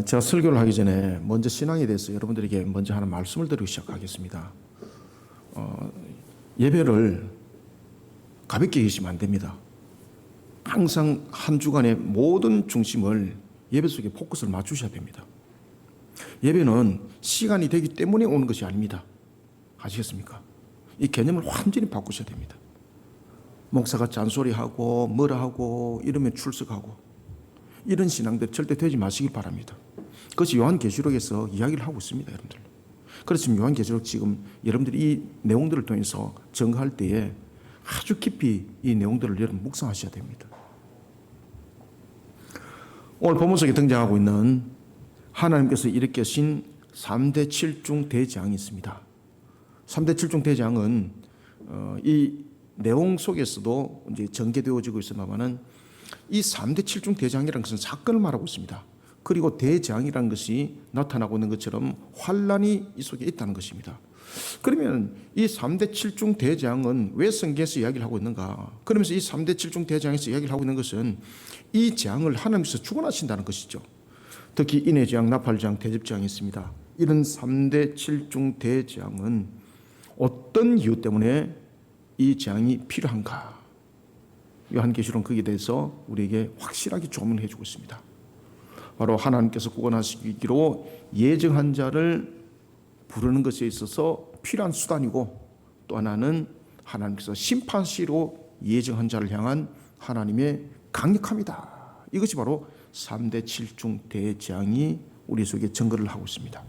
제가 설교를 하기 전에 먼저 신앙에 대해서 여러분들에게 먼저 하는 말씀을 드리고 시작하겠습니다. 예배를 가볍게 계시면 안 됩니다. 항상 한 주간의 모든 중심을 예배 속에 포커스를 맞추셔야 됩니다. 예배는 시간이 되기 때문에 오는 것이 아닙니다. 아시겠습니까? 이 개념을 완전히 바꾸셔야 됩니다. 목사가 잔소리하고 뭐라 하고 이러면 출석하고 이런 신앙들 절대 되지 마시기 바랍니다. 그것이 요한계시록에서 이야기를 하고 있습니다, 여러분들. 그래서 지금 요한계시록 지금 여러분들이 이 내용들을 통해서 증거할 때에 아주 깊이 이 내용들을 여러분 묵상하셔야 됩니다. 오늘 본문 속에 등장하고 있는 하나님께서 일으키신 3대 7중 대장이 있습니다. 3대 7중 대장은 이 내용 속에서도 이제 전개되어지고 있습니다만은 이 3대 7중 대장이라는 것은 사건을 말하고 있습니다. 그리고 대장이라는 것이 나타나고 있는 것처럼 환란이 이 속에 있다는 것입니다. 그러면 이 3대 7중 대장은 왜 성경에서 이야기를 하고 있는가? 그러면서 이 3대 7중 대장에서 이야기를 하고 있는 것은 이 재앙을 하나님께서 주관하신다는 것이죠. 특히 인해재앙, 나팔재앙, 대접재앙이 있습니다. 이런 3대 7중 대재앙은 어떤 이유 때문에 이 재앙이 필요한가? 요한계시록은 거기에 대해서 우리에게 확실하게 조언을 해주고 있습니다. 바로 하나님께서 구원하시기로 예정한 자를 부르는 것에 있어서 필요한 수단이고, 또 하나는 하나님께서 심판시로 예정한 자를 향한 하나님의 강력함이다. 이것이 바로 3대 7중 대재앙이 우리 속에 증거를 하고 있습니다.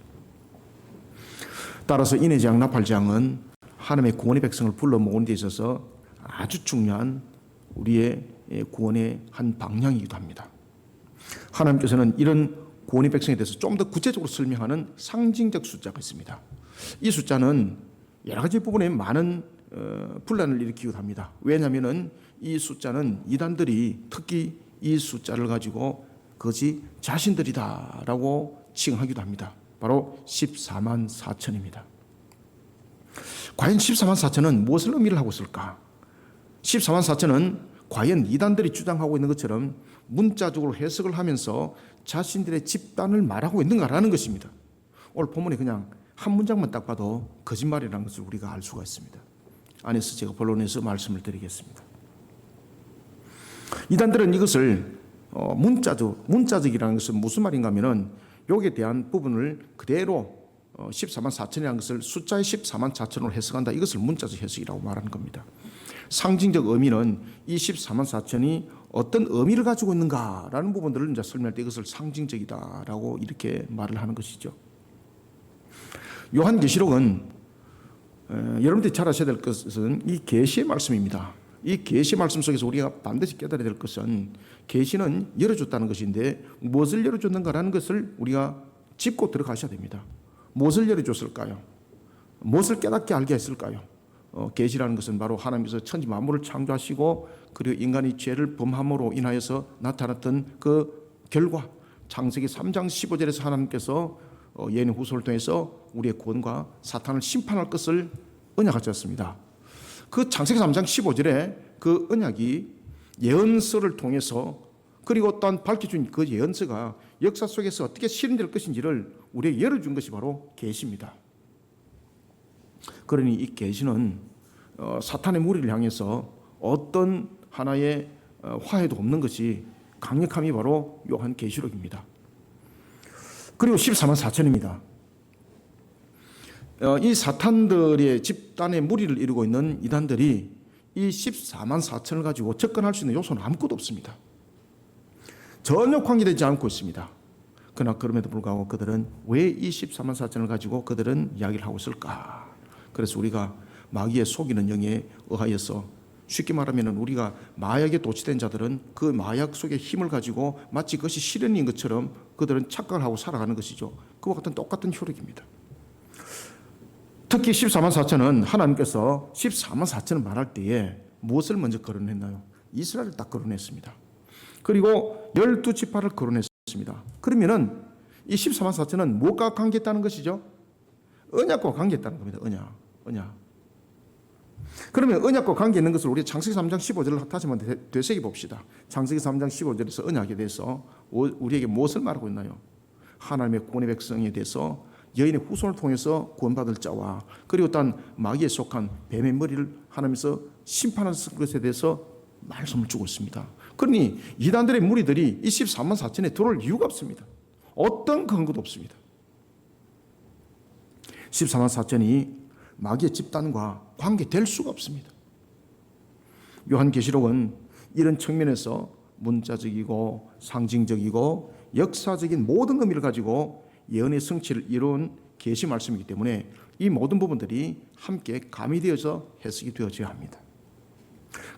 따라서 인해재앙, 나팔재앙은 하나님의 구원의 백성을 불러 모으는 데 있어서 아주 중요한 우리의 구원의 한 방향이기도 합니다. 하나님께서는 이런 구원의 백성에 대해서 좀 더 구체적으로 설명하는 상징적 숫자가 있습니다. 이 숫자는 여러 가지 부분에 많은 분란을 일으키기도 합니다. 왜냐하면 이 숫자는 이단들이 특히 이 숫자를 가지고 그것이 자신들이다라고 칭하기도 합니다. 바로 14만 4천입니다. 과연 14만 4천은 무엇을 의미를 하고 있을까? 14만 4천은 과연 이단들이 주장하고 있는 것처럼 문자적으로 해석을 하면서 자신들의 집단을 말하고 있는가라는 것입니다. 오늘 본문에 그냥 한 문장만 딱 봐도 거짓말이라는 것을 우리가 알 수가 있습니다. 안에서 제가 본론에서 말씀을 드리겠습니다. 이단들은 이것을 문자적이라는 것은 무슨 말인가 하면은 여기에 대한 부분을 그대로 14만 4천이라는 것을 숫자의 14만 4천으로 해석한다. 이것을 문자적 해석이라고 말하는 겁니다. 상징적 의미는 이 14만 4천이 어떤 의미를 가지고 있는가라는 부분들을 이제 설명할 때 이것을 상징적이다라고 이렇게 말을 하는 것이죠. 요한계시록은 여러분들이 잘 아셔야 될 것은 이 계시의 말씀입니다. 이 계시의 말씀 속에서 우리가 반드시 깨달아야 될 것은 계시는 열어줬다는 것인데 무엇을 열어줬는가라는 것을 우리가 짚고 들어가셔야 됩니다. 무엇을 열어줬을까요? 무엇을 깨닫게 알게 했을까요? 계시라는 것은 바로 하나님께서 천지 만물을 창조하시고 그리고 인간이 죄를 범함으로 인하여서 나타났던 그 결과, 창세기 3장 15절에서 하나님께서 예언의 후손을 통해서 우리의 구원과 사탄을 심판할 것을 언약하셨습니다. 그 창세기 3장 15절에 그 언약이 예언서를 통해서 그리고 또한 밝혀준 그 예언서가 역사 속에서 어떻게 실현될 것인지를 우리에게 열어준 것이 바로 계시입니다. 그러니 이 계시는 사탄의 무리를 향해서 어떤 하나의 화해도 없는 것이 강력함이 바로 요한계시록입니다. 그리고 14만 4천입니다. 이 사탄들의 집단의 무리를 이루고 있는 이단들이 이 14만 4천을 가지고 접근할 수 있는 요소는 아무것도 없습니다. 전혀 관계되지 않고 있습니다. 그러나 그럼에도 불구하고 그들은 왜 이 14만 4천을 가지고 그들은 이야기를 하고 있을까? 그래서 우리가 마귀의 속이는 영에 의하여서 쉽게 말하면 우리가 마약에 도취된 자들은 그 마약 속의 힘을 가지고 마치 그것이 실현인 것처럼 그들은 착각을 하고 살아가는 것이죠. 그와 같은 똑같은 효력입니다. 특히 14만 4천은 하나님께서 14만 4천을 말할 때에 무엇을 먼저 거론했나요? 이스라엘을 딱 거론했습니다. 그리고 12지파를 거론했습니다. 그러면은 이 14만 4천은 무엇과 관계했다는 것이죠? 언약과 관계했다는 겁니다. 언약. 그러면 언약과 관계 있는 것을 우리 창세기 3장 15절을 다시 한번 되새겨 봅시다. 창세기 3장 15절에서 언약에 대해서 우리에게 무엇을 말하고 있나요? 하나님의 구원의 백성에 대해서 여인의 후손을 통해서 구원받을 자와 그리고 단 마귀에 속한 뱀의 머리를 하나님께서 심판하는 것에 대해서 말씀을 주고 있습니다. 그러니 이단들의 무리들이 이 14만 4천에 들어올 이유가 없습니다. 어떤 근거도 없습니다. 14만 4천이 마귀의 집단과 관계될 수가 없습니다. 요한계시록은 이런 측면에서 문자적이고 상징적이고 역사적인 모든 의미를 가지고 예언의 성취를 이룬 계시 말씀이기 때문에 이 모든 부분들이 함께 가미되어서 해석이 되어져야 합니다.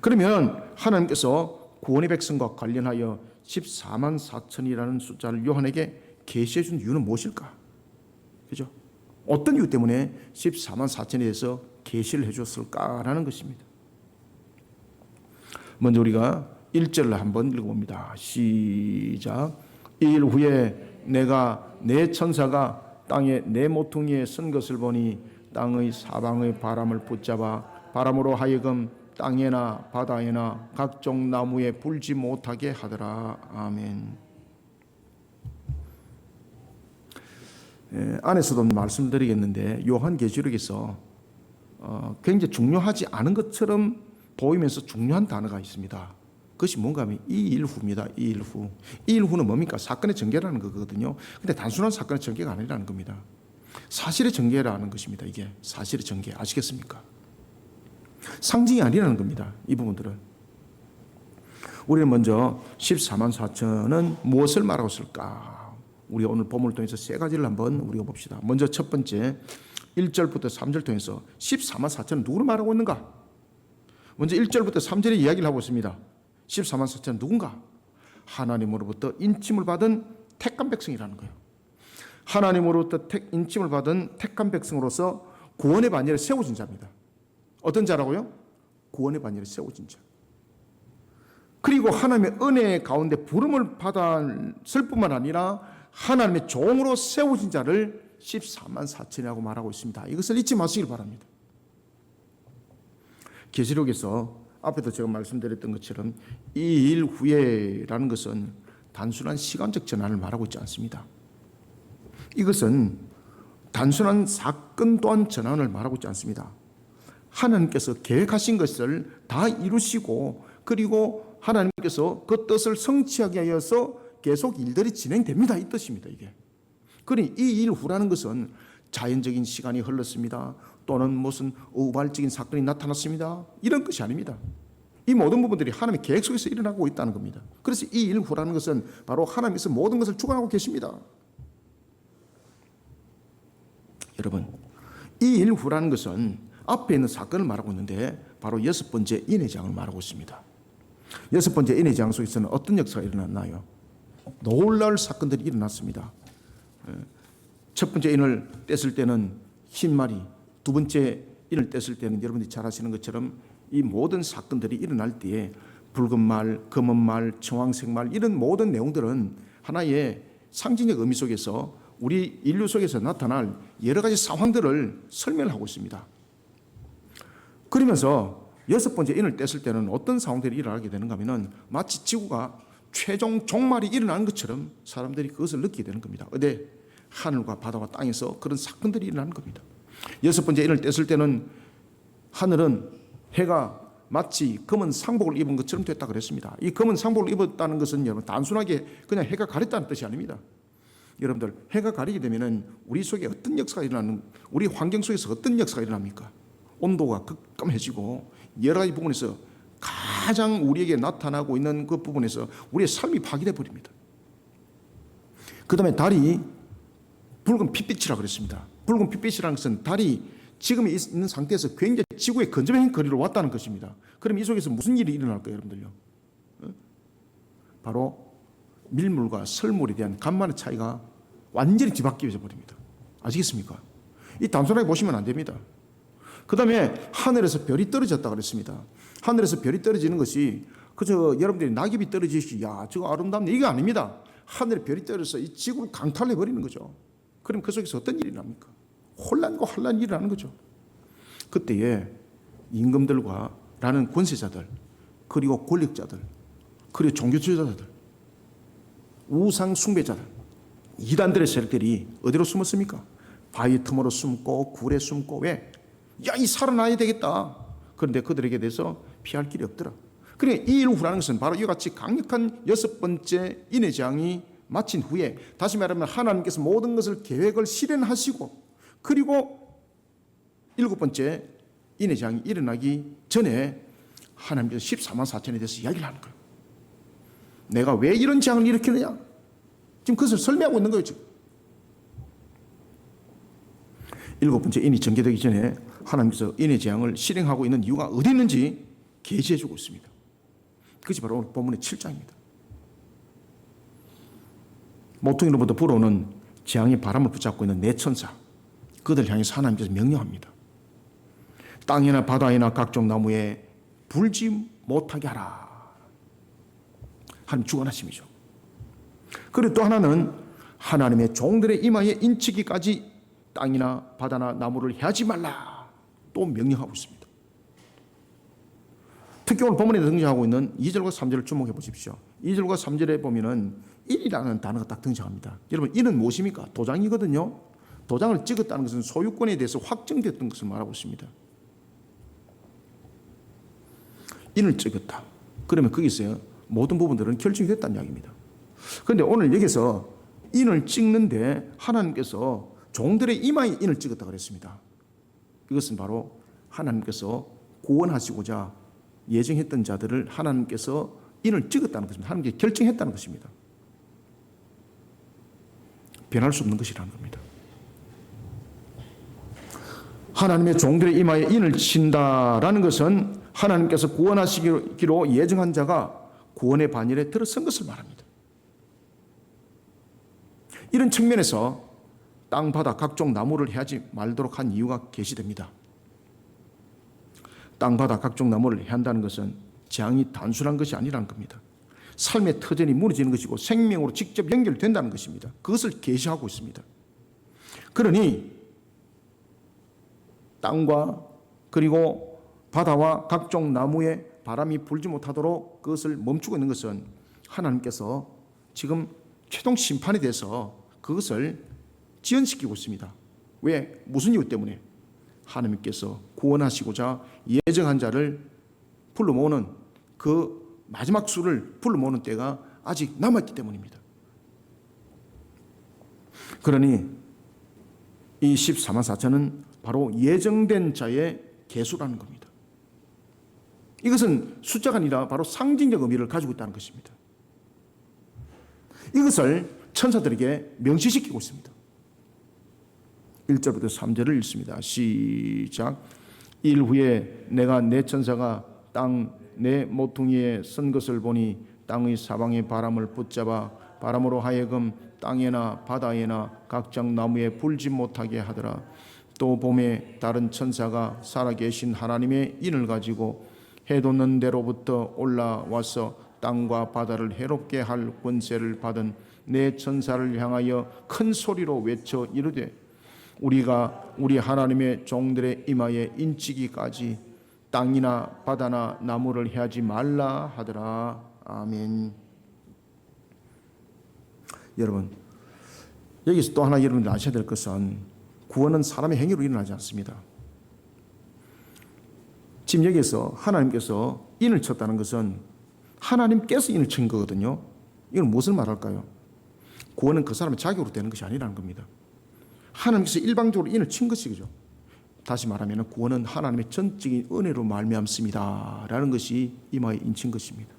그러면 하나님께서 구원의 백성과 관련하여 14만 4천이라는 숫자를 요한에게 계시해 준 이유는 무엇일까? 그죠? 어떤 이유 때문에 14만 4천에 대해서 계시를 해 줬을까라는 것입니다. 먼저 우리가 1절을 한번 읽어봅니다. 시작. 이 일 후에 내가 내 천사가 땅에 내 모퉁이에 선 것을 보니 땅의 사방의 바람을 붙잡아 바람으로 하여금 땅에나 바다에나 각종 나무에 불지 못하게 하더라. 아멘. 안에서도 말씀드리겠는데 요한계시록에서 굉장히 중요하지 않은 것처럼 보이면서 중요한 단어가 있습니다. 그것이 뭔가 하면 이 일 후입니다. 이 일 후. 이 일 후는 뭡니까? 사건의 전개라는 거거든요. 근데 단순한 사건의 전개가 아니라는 겁니다. 사실의 전개라는 것입니다. 이게 사실의 전개. 아시겠습니까? 상징이 아니라는 겁니다. 이 부분들은. 우리는 먼저 14만 4천은 무엇을 말하고 있을까? 우리 오늘 본문을 통해서 세 가지를 한번 우리가 봅시다. 먼저 첫 번째 1절부터 3절 통해서 14만 4천은 누구를 말하고 있는가? 먼저 1절부터 3절의 이야기를 하고 있습니다. 14만 4천은 누군가? 하나님으로부터 인침을 받은 택한 백성이라는 거예요. 하나님으로부터 인침을 받은 택한 백성으로서 구원의 반열에 세워진 자입니다. 어떤 자라고요? 구원의 반열에 세워진 자. 그리고 하나님의 은혜 가운데 부름을 받았을 뿐만 아니라 하나님의 종으로 세워진 자를 14만 4천이라고 말하고 있습니다. 이것을 잊지 마시길 바랍니다. 계시록에서 앞에도 제가 말씀드렸던 것처럼 이 일 후에라는 것은 단순한 시간적 전환을 말하고 있지 않습니다. 이것은 단순한 사건 또한 전환을 말하고 있지 않습니다. 하나님께서 계획하신 것을 다 이루시고 그리고 하나님께서 그 뜻을 성취하기 위해서 계속 일들이 진행됩니다. 이 뜻입니다. 이게. 그러니 이 일 후라는 것은 자연적인 시간이 흘렀습니다. 또는 무슨 우발적인 사건이 나타났습니다. 이런 것이 아닙니다. 이 모든 부분들이 하나님의 계획 속에서 일어나고 있다는 겁니다. 그래서 이 일 후라는 것은 바로 하나님께서 모든 것을 주관하고 계십니다. 여러분, 이 일 후라는 것은 앞에 있는 사건을 말하고 있는데 바로 여섯 번째 인의 재앙을 말하고 있습니다. 여섯 번째 인의 재앙 속에서는 어떤 역사가 일어났나요? 놀라울 사건들이 일어났습니다. 첫 번째 인을 뗐을 때는 흰 말이, 두 번째 인을 뗐을 때는 여러분들이 잘 아시는 것처럼 이 모든 사건들이 일어날 때에 붉은 말, 검은 말, 청황색 말 이런 모든 내용들은 하나의 상징적 의미 속에서 우리 인류 속에서 나타날 여러 가지 상황들을 설명을 하고 있습니다. 그러면서 여섯 번째 인을 뗐을 때는 어떤 상황들이 일어나게 되는가 하면은 마치 지구가 최종 종말이 일어나는 것처럼 사람들이 그것을 느끼게 되는 겁니다. 어디? 하늘과 바다와 땅에서 그런 사건들이 일어나는 겁니다. 여섯 번째 인을 뗐을 때는 하늘은 해가 마치 검은 상복을 입은 것처럼 됐다 그랬습니다. 이 검은 상복을 입었다는 것은 여러분 단순하게 그냥 해가 가렸다는 뜻이 아닙니다. 여러분들 해가 가리게 되면은 우리 속에 어떤 역사가 일어나는, 우리 환경 속에서 어떤 역사가 일어납니까? 온도가 급감해지고 여러 가지 부분에서 가장 우리에게 나타나고 있는 그 부분에서 우리의 삶이 파괴돼 버립니다. 그 다음에 달이 붉은 핏빛이라고 그랬습니다. 붉은 핏빛이라는 것은 달이 지금 있는 상태에서 굉장히 지구의 근접한 거리로 왔다는 것입니다. 그럼 이 속에서 무슨 일이 일어날까요, 여러분들요? 바로 밀물과 설물에 대한 간만의 차이가 완전히 뒤바뀌어져 버립니다. 아시겠습니까? 이 단순하게 보시면 안 됩니다. 그 다음에 하늘에서 별이 떨어졌다 그랬습니다. 하늘에서 별이 떨어지는 것이 그저 여러분들이 낙엽이 떨어지시, 야, 저거 아름답네, 이게 아닙니다. 하늘에 별이 떨어져서 이 지구를 강탈해 버리는 거죠. 그럼 그 속에서 어떤 일이 납니까? 혼란과 혼란이 일어나는 거죠. 그때에 임금들과 라는 권세자들, 그리고 권력자들, 그리고 종교 지도자들, 우상 숭배자들, 이단들의 세력들이 어디로 숨었습니까? 바위 틈으로 숨고 굴에 숨고. 왜? 야, 이 살아나야 되겠다. 그런데 그들에게 대해서 피할 길이 없더라. 그러니까 이 일을 후라는 것은 바로 이와 같이 강력한 6번째 인의 재앙이 마친 후에, 다시 말하면 하나님께서 모든 것을 계획을 실현하시고, 그리고 7번째 인의 재앙이 일어나기 전에 하나님께서 14만 4천에 대해서 이야기를 하는 거예요. 내가 왜 이런 재앙을 일으키느냐? 지금 그것을 설명하고 있는 거예요. 지금 7번째 인이 전개되기 전에 하나님께서 인의 재앙을 실행하고 있는 이유가 어디 있는지 계시해주고 있습니다. 그것이 바로 오늘 본문의 7장입니다. 모퉁이로부터 불어오는 재앙의 바람을 붙잡고 있는 네 천사, 그들 향해서 하나님께서 명령합니다. 땅이나 바다이나 각종 나무에 불지 못하게 하라. 하나님 주관하심이죠. 그리고 또 하나는 하나님의 종들의 이마에 인치기까지 땅이나 바다나 나무를 해하지 말라. 또 명령하고 있습니다. 특히 오늘 본문에 등장하고 있는 2절과 3절을 주목해 보십시오. 2절과 3절에 보면은 인이라는 단어가 딱 등장합니다. 여러분, 인은 무엇입니까? 도장이거든요. 도장을 찍었다는 것은 소유권에 대해서 확정됐던 것을 말하고 있습니다. 인을 찍었다. 그러면 거기서 모든 부분들은 결정이 됐다는 이야기입니다. 그런데 오늘 여기서 인을 찍는데 하나님께서 종들의 이마에 인을 찍었다 그랬습니다. 이것은 바로 하나님께서 구원하시고자 예정했던 자들을 하나님께서 인을 찍었다는 것입니다. 하나님께 결정했다는 것입니다. 변할 수 없는 것이라는 겁니다. 하나님의 종들의 이마에 인을 친다라는 것은 하나님께서 구원하시기로 예정한 자가 구원의 반열에 들어선 것을 말합니다. 이런 측면에서 땅, 바다, 각종 나무를 해하지 말도록 한 이유가 계시됩니다. 땅, 바다, 각종 나무를 해한다는 것은 재앙이 단순한 것이 아니라는 겁니다. 삶의 터전이 무너지는 것이고 생명으로 직접 연결된다는 것입니다. 그것을 계시하고 있습니다. 그러니 땅과 그리고 바다와 각종 나무에 바람이 불지 못하도록 그것을 멈추고 있는 것은 하나님께서 지금 최종 심판에 대해서 그것을 지연시키고 있습니다. 왜? 무슨 이유 때문에? 하나님께서 구원하시고자 예정한 자를 불러 모으는 그 마지막 수를 불러 모으는 때가 아직 남았기 때문입니다. 그러니 이 14만 4천은 바로 예정된 자의 개수라는 겁니다. 이것은 숫자가 아니라 바로 상징적 의미를 가지고 있다는 것입니다. 이것을 천사들에게 명시시키고 있습니다. 1절부터 3절을 읽습니다. 시작. 일 후에 내가 내 천사가 땅 내 모퉁이에 선 것을 보니 땅의 사방의 바람을 붙잡아 바람으로 하여금 땅에나 바다에나 각종 나무에 불지 못하게 하더라. 또 봄에 다른 천사가 살아계신 하나님의 인을 가지고 해 돋는 데로부터 올라와서 땅과 바다를 해롭게 할 권세를 받은 내 천사를 향하여 큰 소리로 외쳐 이르되 우리가 우리 하나님의 종들의 이마에 인치기까지 땅이나 바다나 나무를 해하지 말라 하더라. 아멘. 여러분, 여기서 또 하나 여러분들 아셔야 될 것은 구원은 사람의 행위로 일어나지 않습니다. 지금 여기서 하나님께서 인을 쳤다는 것은 하나님께서 인을 친 거거든요. 이건 무엇을 말할까요? 구원은 그 사람의 자격으로 되는 것이 아니라는 겁니다. 하나님께서 일방적으로 인을 친 것이죠. 다시 말하면 구원은 하나님의 전적인 은혜로 말미암습니다 라는 것이 이마에 인친 것입니다.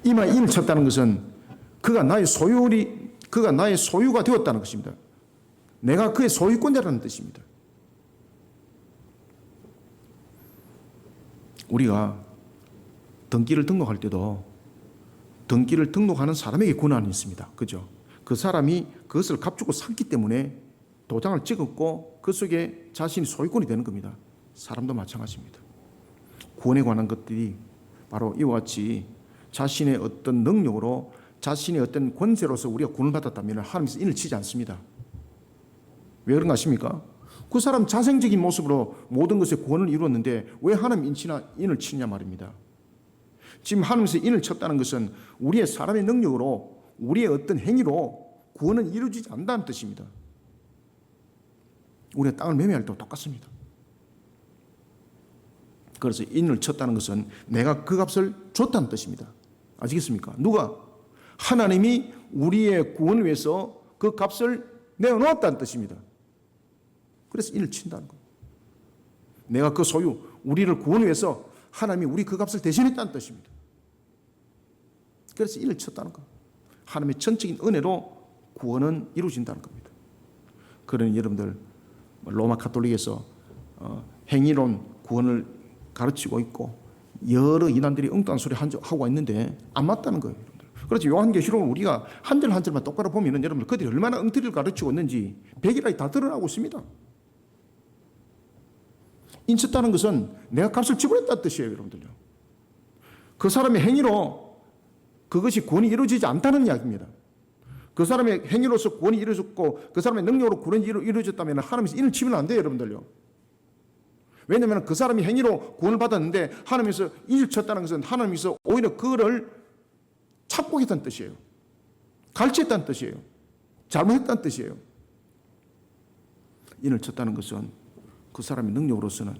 이마에 인을 쳤다는 것은 그가 나의 소유가 되었다는 것입니다. 내가 그의 소유권자라는 뜻입니다. 우리가 등기를 등록할 때도 등기를 등록하는 사람에게 권한이 있습니다. 그죠? 그 사람이 그것을 값주고 샀기 때문에 도장을 찍었고 그 속에 자신이 소유권이 되는 겁니다. 사람도 마찬가지입니다. 구원에 관한 것들이 바로 이와 같이 자신의 어떤 능력으로 자신의 어떤 권세로서 우리가 구원을 받았다면 하나님께서 인을 치지 않습니다. 왜 그런가 아십니까? 그 사람 자생적인 모습으로 모든 것에 구원을 이루었는데 왜 하나님 인을 치느냐 말입니다. 지금 하나님께서 인을 쳤다는 것은 우리의 사람의 능력으로 우리의 어떤 행위로 구원은 이루어지지 않는다는 뜻입니다. 우리가 땅을 매매할 때와 똑같습니다. 그래서 인을 쳤다는 것은 내가 그 값을 줬다는 뜻입니다. 아시겠습니까? 누가? 하나님이 우리의 구원을 위해서 그 값을 내어놓았다는 뜻입니다. 그래서 인을 친다는 거예요. 내가 그 소유, 우리를 구원을 위해서 하나님이 우리 그 값을 대신했다는 뜻입니다. 그래서 인을 쳤다는 거예요. 하나님의 전적인 은혜로 구원은 이루어진다는 겁니다. 그러니 여러분들 로마 가톨릭에서 행위론 구원을 가르치고 있고 여러 이단들이 엉뚱한 소리 하고 있는데 안 맞다는 거예요. 여러분들. 그렇죠. 요한계시록을 우리가 한 절 한 절만 똑바로 보면은 여러분들 그들이 얼마나 엉터리를 가르치고 있는지 백일하게 다 드러나고 있습니다. 인쳤다는 것은 내가 값을 지불했다는 뜻이에요. 여러분들요. 그 사람의 행위로 그것이 구원이 이루어지지 않다는 이야기입니다. 그 사람의 행위로서 구원이 이루어졌고 그 사람의 능력으로 구원이 이루어졌다면 하나님께서 인을 치면 안 돼요. 여러분들요. 왜냐하면 그 사람이 행위로 구원을 받았는데 하나님께서 인을 쳤다는 것은 하나님께서 오히려 그거를 착복했다는 뜻이에요. 갈취했다는 뜻이에요. 잘못했다는 뜻이에요. 인을 쳤다는 것은 그 사람의 능력으로서는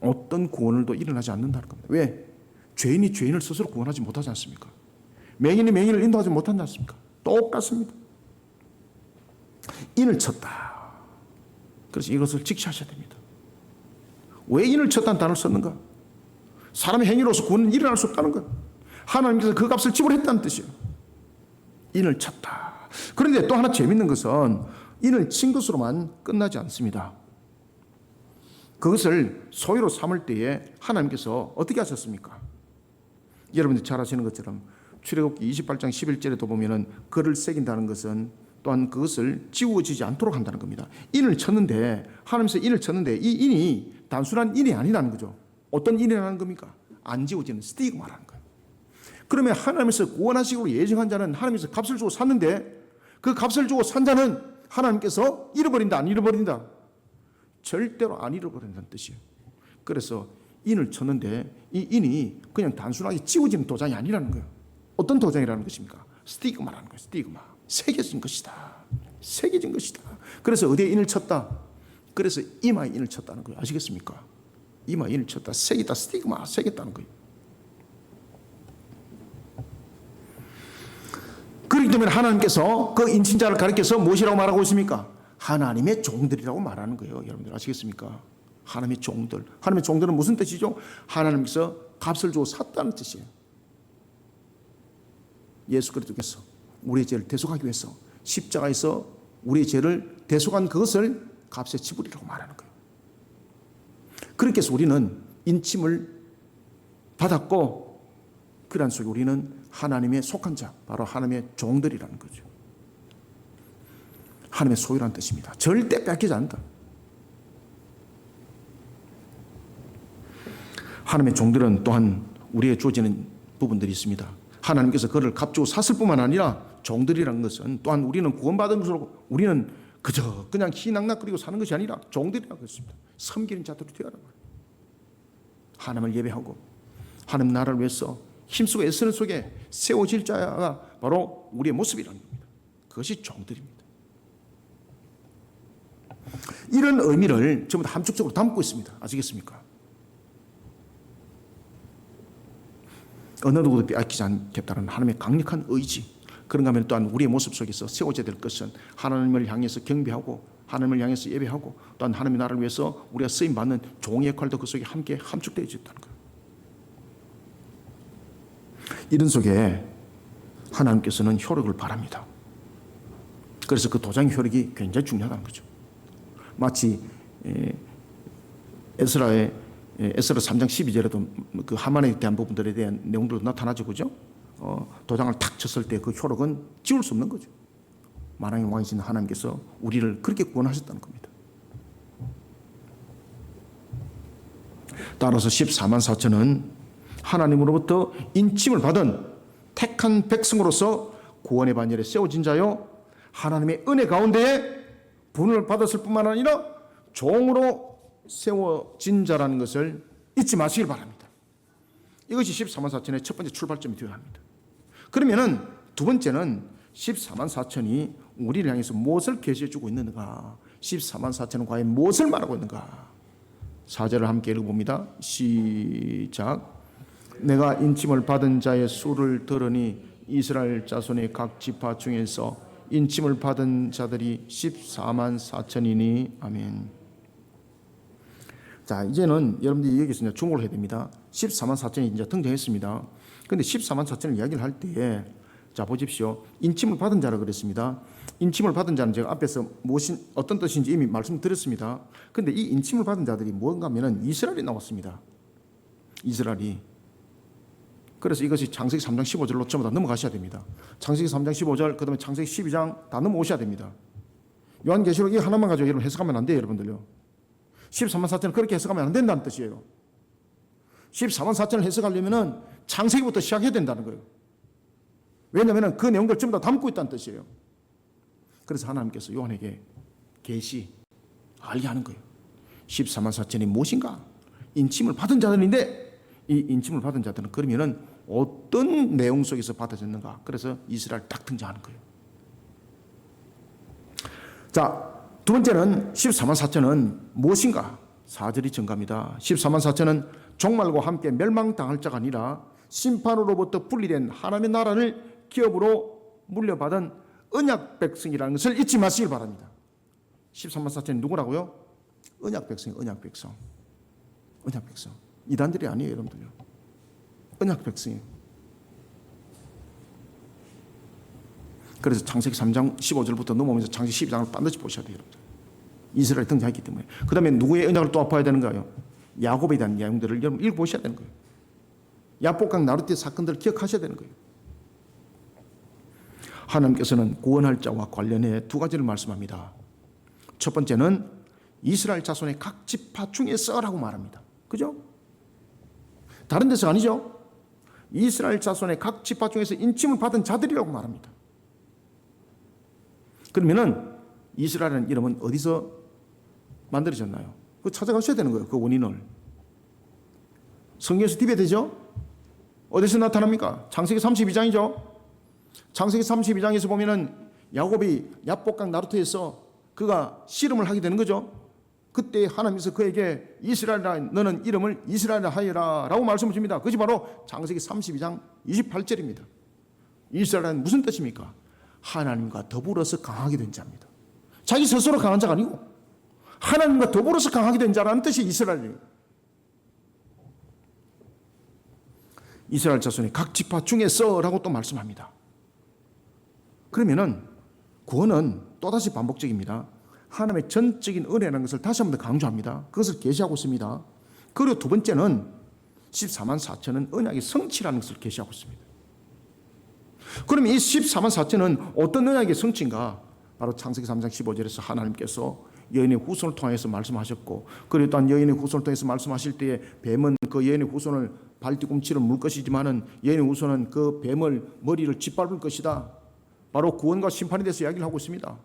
어떤 구원을 또 일어나지 않는다는 겁니다. 왜? 죄인이 죄인을 스스로 구원하지 못하지 않습니까? 맹인이 맹인을 인도하지 못하지 않습니까? 똑같습니다. 인을 쳤다. 그래서 이것을 직시하셔야 됩니다. 왜 인을 쳤다는 단어를 썼는가? 사람의 행위로서 구원은 일어날 수 없다는 것. 하나님께서 그 값을 지불했다는 뜻이에요. 인을 쳤다. 그런데 또 하나 재밌는 것은 인을 친 것으로만 끝나지 않습니다. 그것을 소유로 삼을 때에 하나님께서 어떻게 하셨습니까? 여러분들 잘 아시는 것처럼 출애굽기 28장 11절에도 보면은 글을 새긴다는 것은 또한 그것을 지워지지 않도록 한다는 겁니다. 인을 쳤는데 하나님께서 인을 쳤는데 이 인이 단순한 인이 아니라는 거죠. 어떤 인이라는 겁니까? 안 지워지는 스티그마라는 거예요. 그러면 하나님께서 구원하시기로 예정한 자는 하나님께서 값을 주고 샀는데 그 값을 주고 산 자는 하나님께서 잃어버린다 안 잃어버린다? 절대로 안 잃어버린다는 뜻이에요. 그래서 인을 쳤는데 이 인이 그냥 단순하게 지워지는 도장이 아니라는 거예요. 어떤 도장이라는 것입니까? 스티그마라는 거예요. 스티그마. 새겨진 것이다. 새겨진 것이다. 그래서 어디에 인을 쳤다? 그래서 이마에 인을 쳤다는 거예요. 아시겠습니까? 이마에 인을 쳤다. 새기다. 스티그마. 새겼다는 거예요. 그렇기 때문에 하나님께서 그 인친자를 가리켜서 무엇이라고 말하고 있습니까? 하나님의 종들이라고 말하는 거예요. 여러분들 아시겠습니까? 하나님의 종들. 하나님의 종들은 무슨 뜻이죠? 하나님께서 값을 주고 샀다는 뜻이에요. 예수 그리스도께서 우리의 죄를 대속하기 위해서 십자가에서 우리의 죄를 대속한 그것을 값의 지불이라고 말하는 거예요. 그렇게 해서 우리는 인침을 받았고 그러한 속에 우리는 하나님의 속한 자, 바로 하나님의 종들이라는 거죠. 하나님의 소유라는 뜻입니다. 절대 뺏기지 않는다. 하나님의 종들은 또한 우리의 주어지는 부분들이 있습니다. 하나님께서 그를 값주고 샀을 뿐만 아니라 종들이라는 것은 또한 우리는 구원받은 것으로 우리는 그저 그냥 희낙낙거리고 사는 것이 아니라 종들이라고 했습니다. 섬기는 자들이 되어라 말이에요. 하나님을 예배하고 하나님 나라를 위해서 힘쓰고 애쓰는 속에 세워질 자가 바로 우리의 모습이라는 겁니다. 그것이 종들입니다. 이런 의미를 전부 다 함축적으로 담고 있습니다. 아시겠습니까? 어느 누구도 빼앗기지 않겠다는 하나님의 강력한 의지. 그런가 하면 또한 우리의 모습 속에서 세워져야 될 것은 하나님을 향해서 경배하고 하나님을 향해서 예배하고 또한 하나님의 나라를 위해서 우리가 쓰임받는 종의 역할도 그 속에 함께 함축되어 있다는 거예요. 이런 속에 하나님께서는 효력을 바랍니다. 그래서 그 도장 효력이 굉장히 중요하다는 거죠. 마치 에스라 3장 12절에도 그 하만에 대한 부분들에 대한 내용들도 나타나죠. 그죠? 도장을 탁 쳤을 때 그 효력은 지울 수 없는 거죠. 만왕의 왕이신 하나님께서 우리를 그렇게 구원하셨다는 겁니다. 따라서 14만 4천은 하나님으로부터 인침을 받은 택한 백성으로서 구원의 반열에 세워진 자요 하나님의 은혜 가운데에 분을 받았을 뿐만 아니라 종으로 세워진 자라는 것을 잊지 마시길 바랍니다. 이것이 14만 4천의 첫 번째 출발점이 되어야 합니다. 그러면은 두 번째는 14만 4천이 우리를 향해서 무엇을 계시해 주고 있는가? 14만 4천은 과연 무엇을 말하고 있는가? 4절을 함께 읽어봅니다. 시작. 내가 인침을 받은 자의 수를 들으니 이스라엘 자손의 각 지파 중에서 인침을 받은 자들이 14만 4천이니 아멘. 자, 이제는 여러분들이 여기서 주목을 해야 됩니다. 14만 4천이 이제 등장했습니다. 그런데 14만 4천을 이야기를 할 때에 자 보십시오. 인침을 받은 자라 그랬습니다. 인침을 받은 자는 제가 앞에서 어떤 뜻인지 이미 말씀드렸습니다. 그런데 이 인침을 받은 자들이 뭔가 하면은 이스라엘이 나왔습니다. 이스라엘이. 그래서 이것이 창세기 3장 15절로 전부 다 넘어가셔야 됩니다. 창세기 3장 15절, 그 다음에 창세기 12장 다 넘어오셔야 됩니다. 요한계시록 이 하나만 가지고 여러분 해석하면 안 돼요, 여러분들요. 14만 4천을 그렇게 해석하면 안 된다는 뜻이에요. 14만 4천을 해석하려면 창세기부터 시작해야 된다는 거예요. 왜냐하면 그 내용들 전부 다 담고 있다는 뜻이에요. 그래서 하나님께서 요한에게 계시 알게 하는 거예요. 14만 4천이 무엇인가? 인침을 받은 자들인데 이 인침을 받은 자들은 그러면은 어떤 내용 속에서 받아졌는가? 그래서 이스라엘 딱 등장하는 거예요. 자, 두 번째는 14만 4천은 무엇인가? 4절이 증가합니다. 14만 4천은 종말과 함께 멸망당할 자가 아니라 심판으로부터 분리된 하나님의 나라를 기업으로 물려받은 언약 백성이라는 것을 잊지 마시길 바랍니다. 14만 4천이 누구라고요? 언약 백성이에요. 언약 백성. 언약 백성. 이단들이 아니에요, 여러분들요. 언약 백성이에요. 그래서 창세기 3장 15절부터 넘어오면서 창세기 12장을 반드시 보셔야 돼요, 여러분들. 이스라엘이 등장했기 때문에. 그 다음에 누구의 언약을 또 아파야 되는가요? 야곱에 대한 내용들을 여러분 읽어보셔야 되는 거예요. 야복강 나루테 사건들을 기억하셔야 되는 거예요. 하나님께서는 구원할 자와 관련해 두 가지를 말씀합니다. 첫 번째는 이스라엘 자손의 각 지파 중에서라고 말합니다. 그죠? 다른 데서 아니죠? 이스라엘 자손의 각 지파 중에서 인침을 받은 자들이라고 말합니다. 그러면은 이스라엘이라는 이름은 어디서 만들어졌나요? 그거 찾아가셔야 되는 거예요. 그 원인을. 성경에서 디베되죠? 어디서 나타납니까? 창세기 32장이죠? 창세기 32장에서 보면은 야곱이 야복강 나루토에서 그가 씨름을 하게 되는 거죠. 그때 하나님께서 그에게 이스라엘아 너는 이름을 이스라엘아 하여라 라고 말씀을 줍니다. 그것이 바로 창세기 32장 28절입니다. 이스라엘은 무슨 뜻입니까? 하나님과 더불어서 강하게 된 자입니다. 자기 스스로 강한 자가 아니고 하나님과 더불어서 강하게 된 자라는 뜻이 이스라엘이에요. 이스라엘 자손의 각 지파 중에서라고 또 말씀합니다. 그러면은 구원은 또다시 반복적입니다. 하나님의 전적인 은혜라는 것을 다시 한번 더 강조합니다. 그것을 계시하고 있습니다. 그리고 두 번째는 14만 4천은 언약의 성취라는 것을 계시하고 있습니다. 그러면 이 14만 4천은 어떤 언약의 성취인가? 바로 창세기 3장 15절에서 하나님께서 여인의 후손을 통해서 말씀하셨고, 그리고 또한 여인의 후손을 통해서 말씀하실 때에 뱀은 그 여인의 후손을 발뒤꿈치를 물 것이지만은 여인의 후손은 그 뱀을 머리를 짓밟을 것이다. 바로 구원과 심판에 대해서 이야기를 하고 있습니다.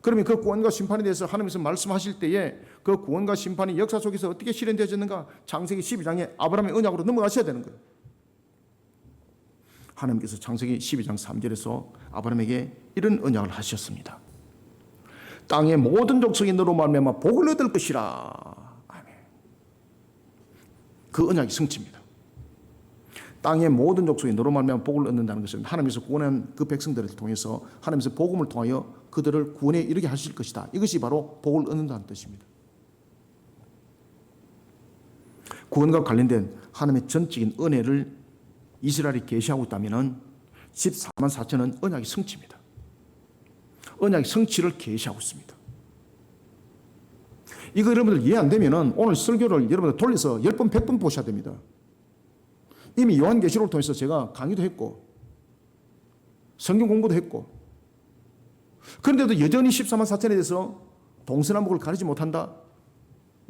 그러면 그 구원과 심판에 대해서 하나님께서 말씀하실 때에 그 구원과 심판이 역사 속에서 어떻게 실현되어졌는가? 창세기 12장에 아브라함의 언약으로 넘어가셔야 되는 거예요. 하나님께서 창세기 12장 3절에서 아브라함에게 이런 언약을 하셨습니다. 땅의 모든 족속이 너로 말미암아 복을 얻을 것이라. 아멘. 그 언약이 성취입니다. 땅의 모든 족속이 너로 말미암아 복을 얻는다는 것은 하나님께서 구원한 그 백성들을 통해서 하나님께서 복음을 통하여 그들을 구원에 이르게 하실 것이다. 이것이 바로 복을 얻는다는 뜻입니다. 구원과 관련된 하나님의 전적인 은혜를 이스라엘이 계시하고 있다면 14만 4천은 언약의 성취입니다. 언약의 성취를 계시하고 있습니다. 이거 여러분들 이해 안 되면 오늘 설교를 여러분들 돌려서 10번, 100번 보셔야 됩니다. 이미 요한계시록을 통해서 제가 강의도 했고 성경 공부도 했고, 그런데도 여전히 14만 4천에 대해서 동서남북을 가리지 못한다?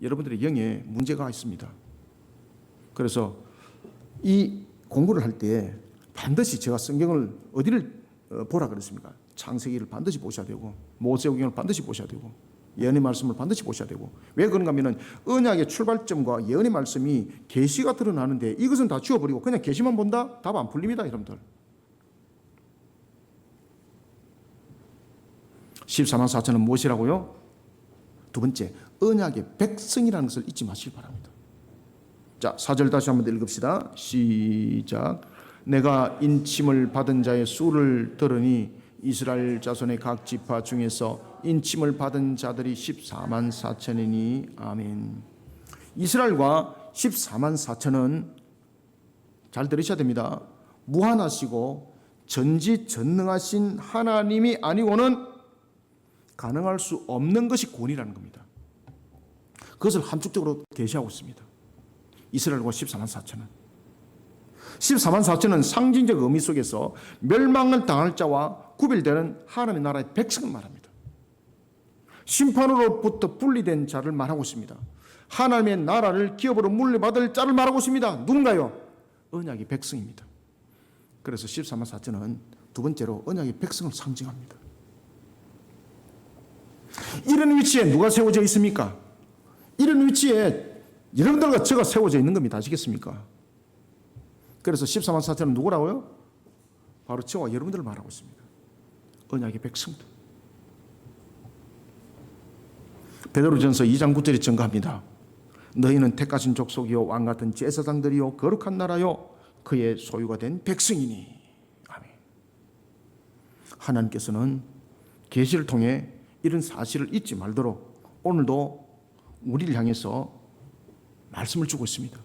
여러분들의 영에 문제가 있습니다. 그래서 이 공부를 할 때 반드시 제가 성경을 어디를 보라 그랬습니까? 창세기를 반드시 보셔야 되고 모세오경을 반드시 보셔야 되고 예언의 말씀을 반드시 보셔야 되고, 왜 그런가 하면 언약의 출발점과 예언의 말씀이 계시가 드러나는데 이것은 다 지워버리고 그냥 계시만 본다? 답 안 풀립니다, 여러분들. 14만 4천은 무엇이라고요? 두 번째, 언약의 백성이라는 것을 잊지 마시기 바랍니다. 자, 4절 다시 한번 읽읍시다. 시작. 내가 인침을 받은 자의 수를 들으니 이스라엘 자손의 각 지파 중에서 인침을 받은 자들이 14만 4천이니 아멘. 이스라엘과 14만 4천은 잘 들으셔야 됩니다. 무한하시고 전지전능하신 하나님이 아니고는 가능할 수 없는 것이 구원이라는 겁니다. 그것을 함축적으로 계시하고 있습니다. 이스라엘과 14만 4천은 14만 4천은 상징적 의미 속에서 멸망을 당할 자와 구별되는 하나님의 나라의 백성을 말합니다. 심판으로부터 분리된 자를 말하고 있습니다. 하나님의 나라를 기업으로 물려받을 자를 말하고 있습니다. 누군가요? 언약의 백성입니다. 그래서 14만 4천은 두 번째로 언약의 백성을 상징합니다. 이런 위치에 누가 세워져 있습니까? 이런 위치에 여러분들과 제가 세워져 있는 겁니다. 아시겠습니까? 그래서 14만 4천은 누구라고요? 바로 저와 여러분들을 말하고 있습니다. 언약의 백성들. 베드로전서 2장 9절에 증거합니다. 너희는 택하신 족속이요 왕같은 제사장들이요 거룩한 나라요 그의 소유가 된 백성이니. 아멘. 하나님께서는 계시를 통해 이런 사실을 잊지 말도록 오늘도 우리를 향해서 말씀을 주고 있습니다.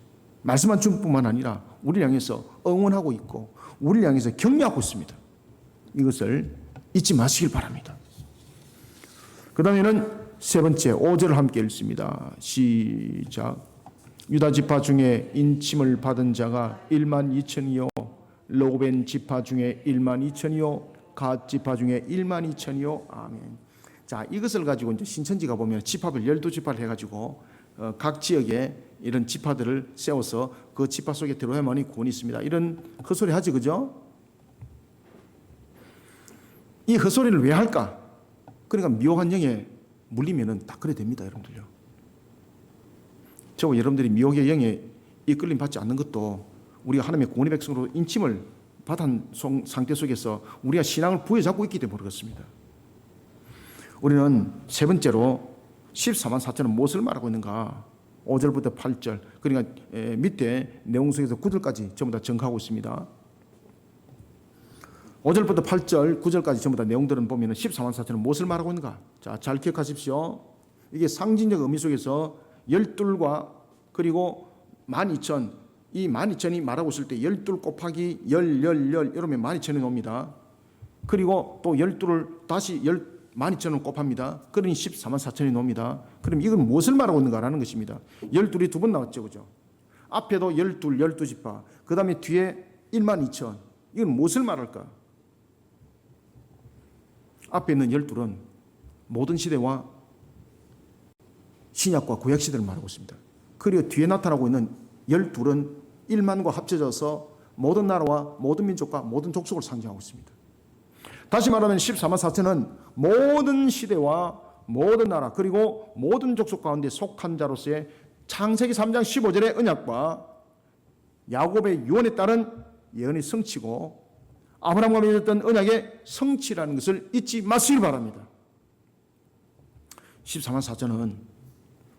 말씀만 줄 뿐만 아니라 우리를 향해서 응원하고 있고 우리를 향해서 격려하고 있습니다. 이것을 잊지 마시길 바랍니다. 그 다음에는 세 번째 5절을 함께 읽습니다. 시작. 유다 지파 중에 인침을 받은 자가 1만 2천이요 르우벤 지파 중에 1만 2천이요 갓 지파 중에 1만 2천이요 아멘. 자, 이것을 가지고 이제 신천지가 보면 지파별 12지파를 해가지고 각 지역에 이런 지파들을 세워서 그 지파 속에 들어야만이 구원이 있습니다. 이런 헛소리 하지, 그죠? 이 헛소리를 왜 할까? 그러니까 미혹한 영에 물리면은 다 그래 됩니다, 여러분들요. 저와 여러분들이 미혹의 영에 이끌림 받지 않는 것도 우리가 하나님의 구원의 백성으로 인침을 받은 상태 속에서 우리가 신앙을 부여잡고 있기 때문에 그렇습니다. 우리는 세 번째로 14만 4천은 무엇을 말하고 있는가? 5절부터 8절, 그러니까 밑에 내용 속에서 9절까지 전부 다 정하고 있습니다. 5절부터 8절, 9절까지 전부 다 내용들은 보면 14만 4천은 무엇을 말하고 있는가? 자, 잘 기억하십시오. 이게 상징적 의미 속에서 12과 그리고 12,000, 이 12,000이 말하고 있을 때 12 곱하기 10 이러면 12,000이 나옵니다. 그리고 또 12를 다시 12,000을 곱합니다. 그러니 14만 4천이 나옵니다. 그럼 이건 무엇을 말하고 있는가라는 것입니다. 12이 두 번 나왔죠, 그죠? 앞에도 12지파, 그 다음에 뒤에 12,000. 이건 무엇을 말할까? 앞에 있는 12은 모든 시대와 신약과 구약 시대를 말하고 있습니다. 그리고 뒤에 나타나고 있는 12은 1만과 합쳐져서 모든 나라와 모든 민족과 모든 족속을 상징하고 있습니다. 다시 말하면 14만 4천은 모든 시대와 모든 나라 그리고 모든 족속 가운데 속한 자로서의 창세기 3장 15절의 언약과 야곱의 유언에 따른 예언의 성취고 아브라함과 맺었던 언약의 성취라는 것을 잊지 마시기 바랍니다. 14만 4천은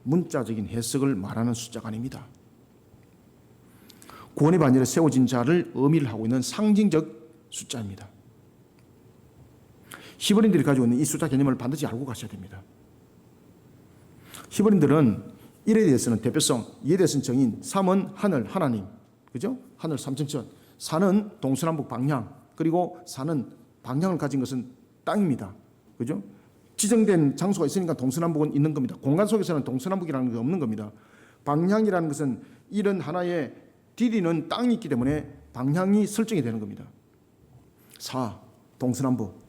문자적인 해석을 말하는 숫자가 아닙니다. 구원의 반열에 세워진 자를 의미를 하고 있는 상징적 숫자입니다. 히브리인들이 가지고 있는 이 숫자 개념을 반드시 알고 가셔야 됩니다. 히브리인들은 1에 대해서는 대표성, 2에 대해서는 정인, 3은 하늘, 하나님, 그죠? 하늘 삼천천, 4는 동서남북 방향, 그리고 4는 방향을 가진 것은 땅입니다. 그죠? 지정된 장소가 있으니까 동서남북은 있는 겁니다. 공간 속에서는 동서남북이라는 게 없는 겁니다. 방향이라는 것은 이런 하나의 디디는 땅이 있기 때문에 방향이 설정이 되는 겁니다. 4, 동서남북,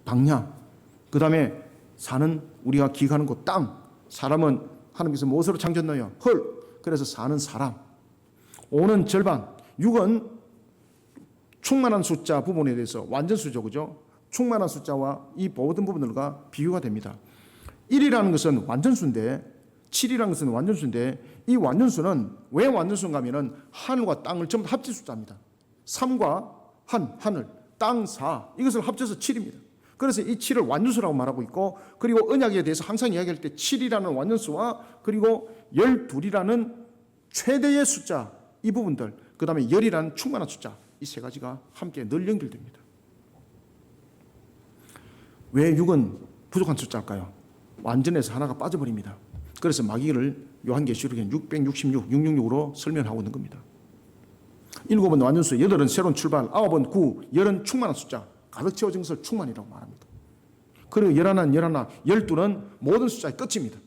방향. 그 다음에 4는 우리가 기억하는 곳 땅. 사람은 하나님께서 무엇으로 창조했나요? 헐. 그래서 4는 사람. 5는 절반. 6은 충만한 숫자 부분에 대해서 완전수죠, 그죠? 충만한 숫자와 이 모든 부분들과 비교가 됩니다. 1이라는 것은 완전수인데 7이라는 것은 완전수인데 이 완전수는 왜 완전수인가 하면은 하늘과 땅을 전부 합친 숫자입니다. 3과 하늘, 땅, 4 이것을 합쳐서 7입니다. 그래서 이 7을 완전수라고 말하고 있고, 그리고 언약에 대해서 항상 이야기할 때 7이라는 완전수와 그리고 12이라는 최대의 숫자, 이 부분들, 그 다음에 10이라는 충만한 숫자, 이 세 가지가 함께 늘 연결됩니다. 왜 6은 부족한 숫자일까요? 완전해서 하나가 빠져버립니다. 그래서 마귀를 요한계시록에 666, 666으로 설명하고 있는 겁니다. 7은 완전수, 8은 새로운 출발, 9은 9, 10은 충만한 숫자, 가득 채워진 것을 충만이라고 말합니다. 그리고 11은 12는 모든 숫자의 끝입니다.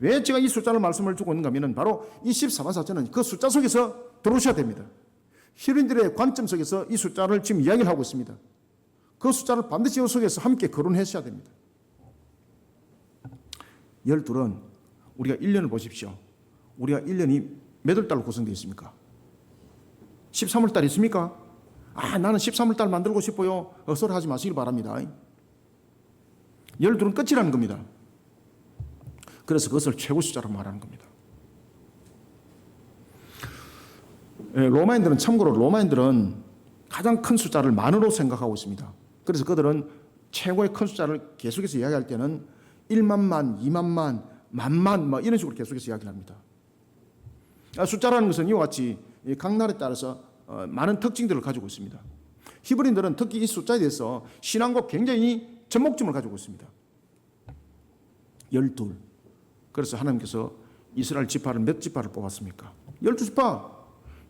왜 제가 이 숫자를 말씀을 주고 있는가 하면 바로 이 14만 4천은 그 숫자 속에서 들어오셔야 됩니다. 히브리인들의 관점 속에서 이 숫자를 지금 이야기를 하고 있습니다. 그 숫자를 반드시 이 속에서 함께 거론하셔야 됩니다. 12은 우리가 1년을 보십시오. 우리가 1년이 몇 월 달로 구성되어 있습니까? 13월 달 있습니까? 나는 13월 달 만들고 싶어요. 헛소리 하지 마시길 바랍니다. 12는 끝이라는 겁니다. 그래서 그것을 최고 숫자라고 말하는 겁니다. 로마인들은 가장 큰 숫자를 만으로 생각하고 있습니다. 그래서 그들은 최고의 큰 숫자를 계속해서 이야기할 때는 1만만, 2만만, 만만 뭐 이런 식으로 계속해서 이야기를 합니다. 숫자라는 것은 이와 같이 각 나라에 따라서 많은 특징들을 가지고 있습니다. 히브리인들은 특히 이 숫자에 대해서 신앙과 굉장히 접목점을 가지고 있습니다. 12. 그래서 하나님께서 이스라엘 지파를 몇 지파를 뽑았습니까? 12지파.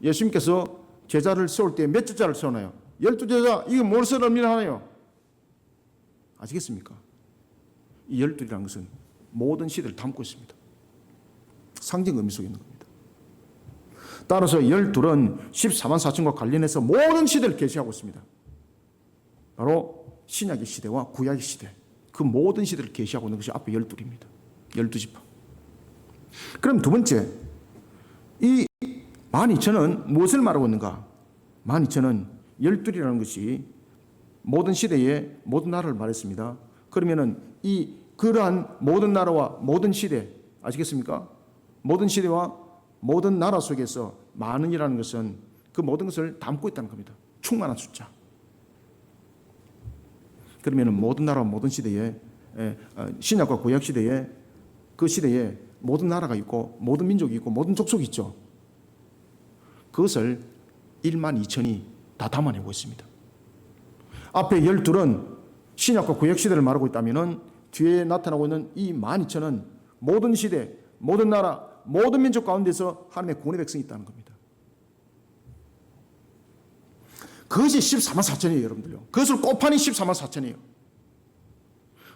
예수님께서 제자를 세울 때 몇 제자를 세우나요? 12제자. 이게 무엇을 의미하나요? 아시겠습니까? 이 12이라는 것은 모든 시대를 담고 있습니다. 상징 의미 속에 있는 겁니다. 따라서 12은 14만 4천과 관련해서 모든 시대를 계시하고 있습니다. 바로 신약의 시대와 구약의 시대, 그 모든 시대를 계시하고 있는 것이 앞에 12입니다. 12지파. 그럼 두 번째, 이 12,000은 무엇을 말하고 있는가? 12,000은 12이라는 것이 모든 시대의 모든 나라를 말했습니다. 그러면은 그러한 모든 나라와 모든 시대, 아시겠습니까? 모든 시대와 모든 나라 속에서 많은이라는 것은 그 모든 것을 담고 있다는 겁니다. 충만한 숫자. 그러면은 모든 나라와 모든 시대에, 신약과 구약 시대에, 그 시대에 모든 나라가 있고 모든 민족이 있고 모든 족속이 있죠. 그것을 12,000이 다 담아내고 있습니다. 앞에 12는 신약과 구약 시대를 말하고 있다면 뒤에 나타나고 있는 이 12,000은 모든 시대, 모든 나라, 모든 민족 가운데서 하나님의 구원의 백성이 있다는 겁니다. 그것이 14만 4천이에요, 여러분들요. 그것을 곱하니 14만 4천이에요.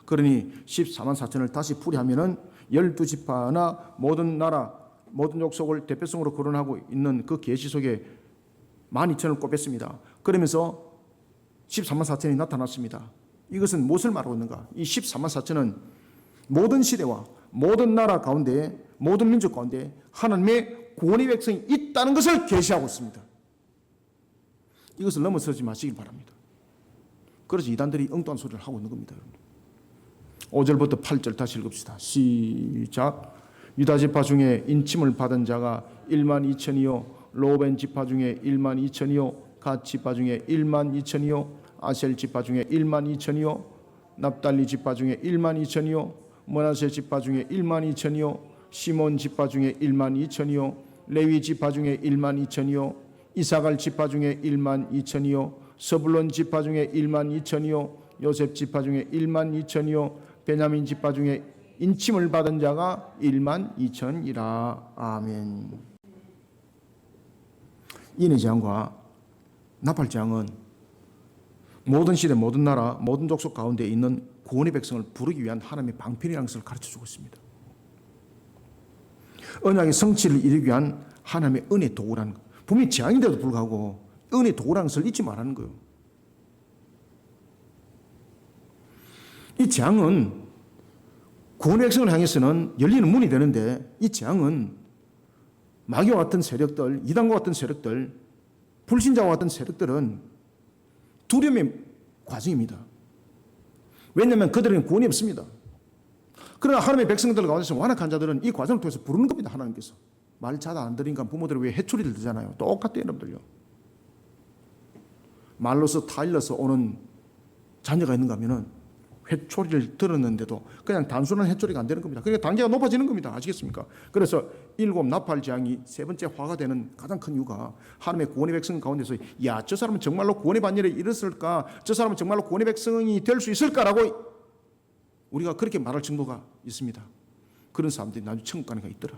그러니 14만 4천을 다시 풀이하면은 12지파나 모든 나라, 모든 족속을 대표성으로 거론하고 있는 그 계시 속에 12,000을 꼽았습니다. 그러면서 14만 4천이 나타났습니다. 이것은 무엇을 말하고 있는가? 이 14만 4천은 모든 시대와 모든 나라 가운데, 모든 민족 가운데 하나님의 구원의 백성이 있다는 것을 계시하고 있습니다. 이것을 넘어서지 마시길 바랍니다. 그래서 이단들이 엉뚱한 소리를 하고 있는 겁니다. 5절부터 8절 다시 읽읍시다. 시작. 유다 지파 중에 인침을 받은 자가 12,000이요 로벤 지파 중에 12,000이요 갓 지파 중에 12,000이요 아셀 지파 중에 12,000이요 납달리 지파 중에 12,000이요 므낫세 지파 중에 12,000이요 시몬 지파 중에 12,000이요 레위 지파 중에 12,000이요 이사갈 지파 중에 12,000이요 서불론 지파 중에 12,000이요 요셉 지파 중에 12,000이요 베냐민 지파 중에 인침을 받은 자가 12,000이라. 아멘. 인의 재앙과 나팔 재앙은 모든 시대, 모든 나라, 모든 족속 가운데 있는 구원의 백성을 부르기 위한 하나님의 방편이라는 것을 가르쳐주고 있습니다. 언약의 성취를 이루기 위한 하나님의 은혜 도구라는 것. 분명히 재앙인데도 불구하고 은혜 도구라는 것을 잊지 말라는 거예요. 이 재앙은 구원의 백성을 향해서는 열리는 문이 되는데, 이 재앙은 마귀와 같은 세력들, 이단과 같은 세력들, 불신자와 같은 세력들은 두려움의 과정입니다. 왜냐하면 그들은 구원이 없습니다. 그러나 하나님의 백성들 가운데서 완악한 자들은 이 과정을 통해서 부르는 겁니다. 하나님께서. 말 잘 안 들으니까 부모들이 왜 해초리를 들잖아요. 똑같아요, 여러분들요. 말로서 타일러서 오는 자녀가 있는가 하면은 회초리를 들었는데도 그냥 단순한 회초리가 안 되는 겁니다. 그러니까 단계가 높아지는 겁니다. 아시겠습니까? 그래서 7 나팔장이 세 번째 화가 되는 가장 큰 이유가 하나님의 구원의 백성 가운데서 야, 저 사람은 정말로 구원의 반열에 이르렀을까? 저 사람은 정말로 구원의 백성이 될 수 있을까라고 우리가 그렇게 말할 정도가 있습니다. 그런 사람들이 나중에 천국 가는 가 있더라.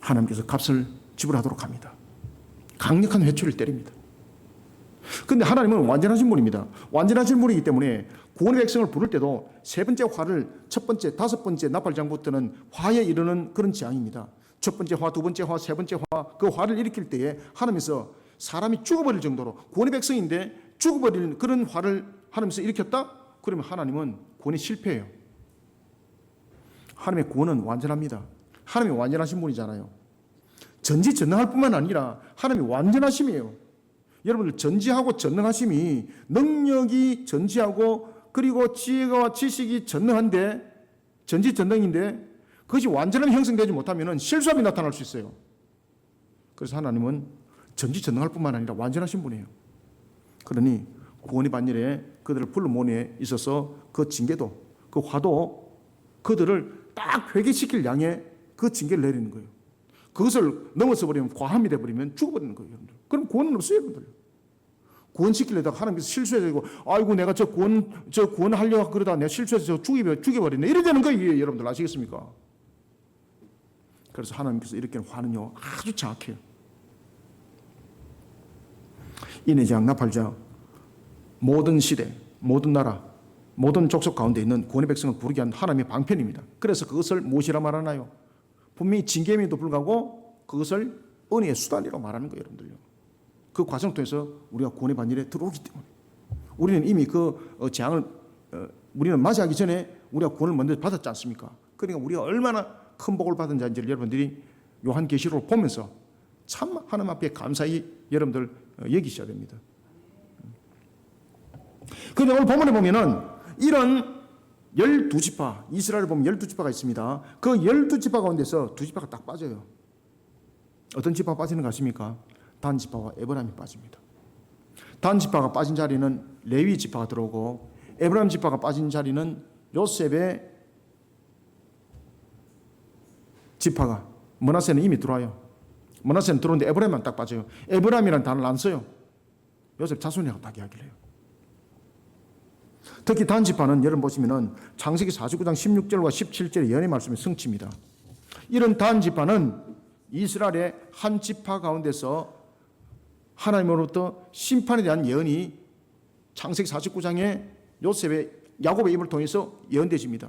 하나님께서 값을 지불하도록 합니다. 강력한 회초리를 때립니다. 그런데 하나님은 완전하신 분입니다. 완전하신 분이기 때문에 구원의 백성을 부를 때도 세 번째 화를 첫 번째, 다섯 번째 나팔장부터는 화에 이르는 그런 재앙입니다. 첫 번째 화, 두 번째 화, 세 번째 화, 그 화를 일으킬 때에 하나님께서 사람이 죽어버릴 정도로 구원의 백성인데 죽어버리는 그런 화를 하나님께서 일으켰다? 그러면 하나님은 구원이 실패해요. 하나님의 구원은 완전합니다. 하나님이 완전하신 분이잖아요. 전지전능할 뿐만 아니라 하나님이 완전하심이에요. 여러분들 전지하고 전능하심이 능력이 전지하고 그리고 지혜와 지식이 전능한데 전지전능인데 그것이 완전한 형성되지 못하면 실수함이 나타날 수 있어요. 그래서 하나님은 전지전능할 뿐만 아니라 완전하신 분이에요. 그러니 구원의 반열에 그들을 불러 모에 있어서 그 징계도 그 화도 그들을 딱 회개시킬 양의 그 징계를 내리는 거예요. 그것을 넘어서 버리면 과함이 되어버리면 죽어버리는 거예요. 여러분들. 그럼 구원은 없어요. 여러분들. 구원시키려다가 하나님께서 실수해가지고 아이고 내가 저 구원하려고 그러다 내가 실수해서 저 죽여버리네 이래 되는 거예요. 여러분들 아시겠습니까? 그래서 하나님께서 이렇게 화는요 아주 정확해요. 인해장, 나팔장, 모든 시대, 모든 나라, 모든 족속 가운데 있는 구원의 백성을 부르게 한 하나님의 방편입니다. 그래서 그것을 무엇이라 말하나요? 분명히 징계임에도 불구하고 그것을 은혜의 수단이라고 말하는 거예요. 여러분들요. 그 과정을 통해서 우리가 구원의 반열에 들어오기 때문에 우리는 이미 그 재앙을 우리는 맞이하기 전에 우리가 구원을 먼저 받았지 않습니까? 그러니까 우리가 얼마나 큰 복을 받은 자인지를 여러분들이 요한계시록을 보면서 참 하나님 앞에 감사히 여러분들 여기셔야 됩니다. 그런데 오늘 본문에 보면은 이런 12지파, 이스라엘을 보면 12지파가 있습니다. 그 12지파 가운데서 2지파가 딱 빠져요. 어떤 지파가 빠지는 거 아십니까? 단 지파와 에브라임이 빠집니다. 단 지파가 빠진 자리는 레위 지파가 들어오고 에브라임 지파가 빠진 자리는 요셉의 지파가 므낫세는 이미 들어와요. 므낫세는 들어오는데 에브라임만 딱 빠져요. 에브라임이라는 단어를 안 써요. 요셉 자손이라고 딱 이야기를 해요. 특히 단 지파는 여러분 보시면은 창세기 49장 16절과 17절의 예언의 말씀이 성취입니다. 이런 단 지파는 이스라엘의 한 지파 가운데서 하나님으로부터 심판에 대한 예언이 창세기 49장에 요셉의 야곱의 입을 통해서 예언되집니다.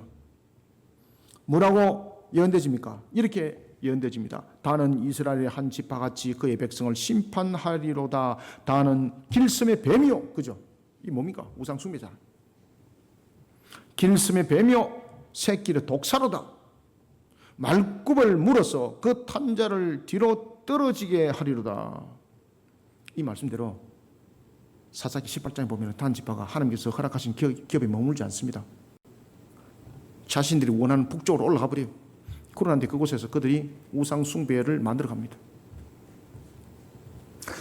뭐라고 예언되집니까? 이렇게 예언되집니다. 다는 이스라엘의 한 지파같이 그의 백성을 심판하리로다. 다는 길섬의 뱀이요. 그죠? 이 뭡니까? 우상 숭배잖아요. 길섬의 뱀이요 새끼를 독사로다. 말굽을 물어서 그 탄자를 뒤로 떨어지게 하리로다. 이 말씀대로 사사기 18장에 보면 단지파가 하나님께서 허락하신 기업에 머물지 않습니다. 자신들이 원하는 북쪽으로 올라가 버려요. 그러는데 그곳에서 그들이 우상 숭배를 만들어 갑니다.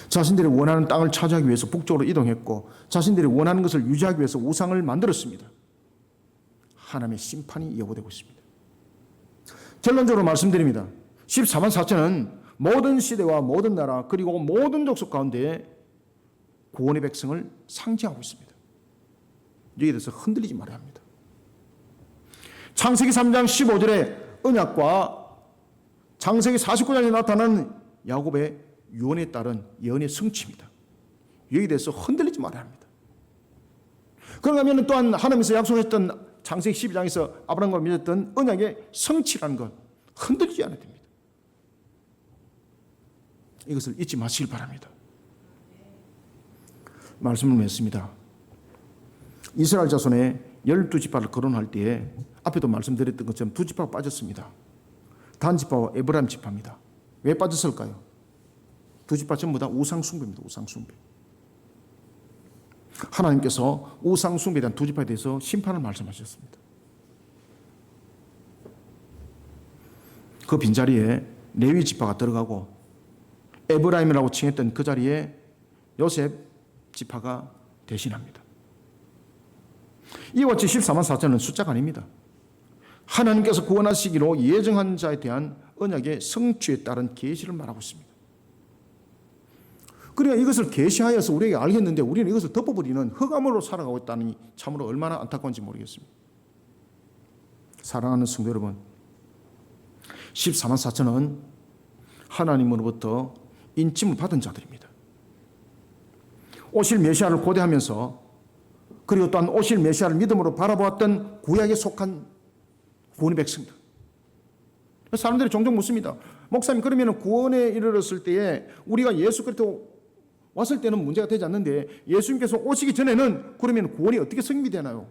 자신들이 원하는 땅을 차지하기 위해서 북쪽으로 이동했고 자신들이 원하는 것을 유지하기 위해서 우상을 만들었습니다. 하나님의 심판이 예고되고 있습니다. 결론적으로 말씀드립니다. 14만 4천은 모든 시대와 모든 나라 그리고 모든 족속 가운데 구원의 백성을 상징하고 있습니다. 여기에 대해서 흔들리지 말아야 합니다. 창세기 3장 15절의 언약과 창세기 49장에 나타나는 야곱의 유언에 따른 예언의 성취입니다. 여기에 대해서 흔들리지 말아야 합니다. 그런가 하면 또한 하나님께서 약속했던 창세기 12장에서 아브라함과 맺었던 언약의 성취라는 것 흔들리지 않아야 됩니다. 이것을 잊지 마시길 바랍니다. 말씀을 맺습니다. 이스라엘 자손의 12지파를 거론할 때에 앞에도 말씀드렸던 것처럼 2지파가 빠졌습니다. 단 지파와 에브라임 지파입니다. 왜 빠졌을까요? 2지파 전부 다 우상 숭배입니다. 우상 숭배. 하나님께서 우상 숭배에 대한 2지파에 대해서 심판을 말씀하셨습니다. 그 빈자리에 레위 지파가 들어가고 에브라임이라고 칭했던 그 자리에 요셉 지파가 대신합니다. 이와 같이 14만 4천은 숫자가 아닙니다. 하나님께서 구원하시기로 예정한 자에 대한 언약의 성취에 따른 계시를 말하고 있습니다. 그러니까 이것을 계시하여서 우리에게 알겠는데 우리는 이것을 덮어버리는 흑암으로 살아가고 있다니 참으로 얼마나 안타까운지 모르겠습니다. 사랑하는 성도 여러분, 14만 4천은 하나님으로부터 인침을 받은 자들입니다. 오실 메시아를 고대하면서 그리고 또한 오실 메시아를 믿음으로 바라보았던 구약에 속한 구원의 백성들. 사람들이 종종 묻습니다. 목사님, 그러면 구원에 이르렀을 때에 우리가 예수 그리스도 왔을 때는 문제가 되지 않는데 예수님께서 오시기 전에는 그러면 구원이 어떻게 성립이 되나요?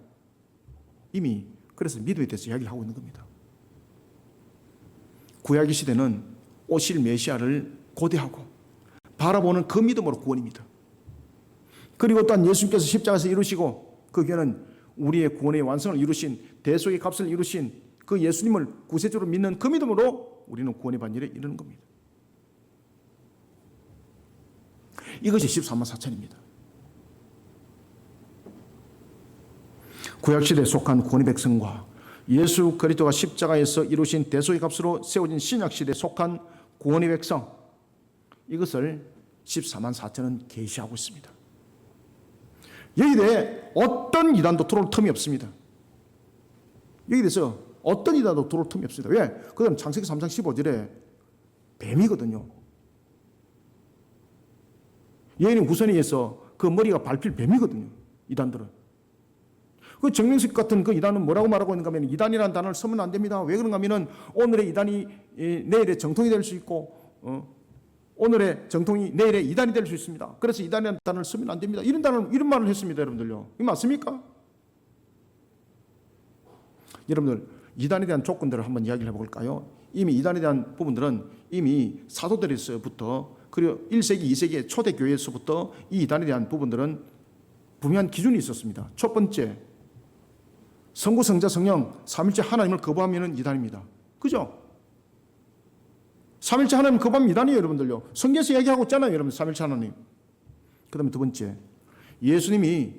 이미 그래서 믿음에 대해서 이야기를 하고 있는 겁니다. 구약의 시대는 오실 메시아를 고대하고 바라보는 그 믿음으로 구원입니다. 그리고 또한 예수님께서 십자가에서 이루시고 그 뒤에는 우리의 구원의 완성을 이루신 대속의 값을 이루신 그 예수님을 구세주로 믿는 그 믿음으로 우리는 구원의 반열에 이르는 겁니다. 이것이 14만 4천입니다. 구약시대에 속한 구원의 백성과 예수 그리스도가 십자가에서 이루신 대속의 값으로 세워진 신약시대에 속한 구원의 백성, 이것을 14만 4천은 계시하고 있습니다. 여기에 대해 어떤 이단도 들어올 틈이 없습니다. 여기에 대해서 어떤 이단도 들어올 틈이 없습니다. 왜? 그건 창세기 3장 15절에 뱀이거든요. 여인의 후손에 의해서 그 머리가 밟힐 뱀이거든요. 이단들은. 그 정명식 같은 그 이단은 뭐라고 말하고 있는가 하면 이단이라는 단어를 쓰면 안 됩니다. 왜 그런가 하면 오늘의 이단이 내일의 정통이 될 수 있고 오늘의 정통이 내일의 이단이 될 수 있습니다. 그래서 이단이라는 단어를 쓰면 안 됩니다. 이런 말을 했습니다. 여러분들요. 이거 맞습니까? 여러분들 이단에 대한 조건들을 한번 이야기를 해볼까요? 이미 이단에 대한 부분들은 이미 사도들에서부터 그리고 1세기, 2세기의 초대교회에서부터 이 이단에 대한 부분들은 분명한 기준이 있었습니다. 첫 번째, 성부, 성자, 성령, 삼일째 하나님을 거부하면 이단입니다. 그죠? 삼일째 하나님 거부하면 이단이에요, 여러분들요. 성경에서 얘기하고 있잖아요, 여러분. 삼일째 하나님. 그 다음에 두 번째, 예수님이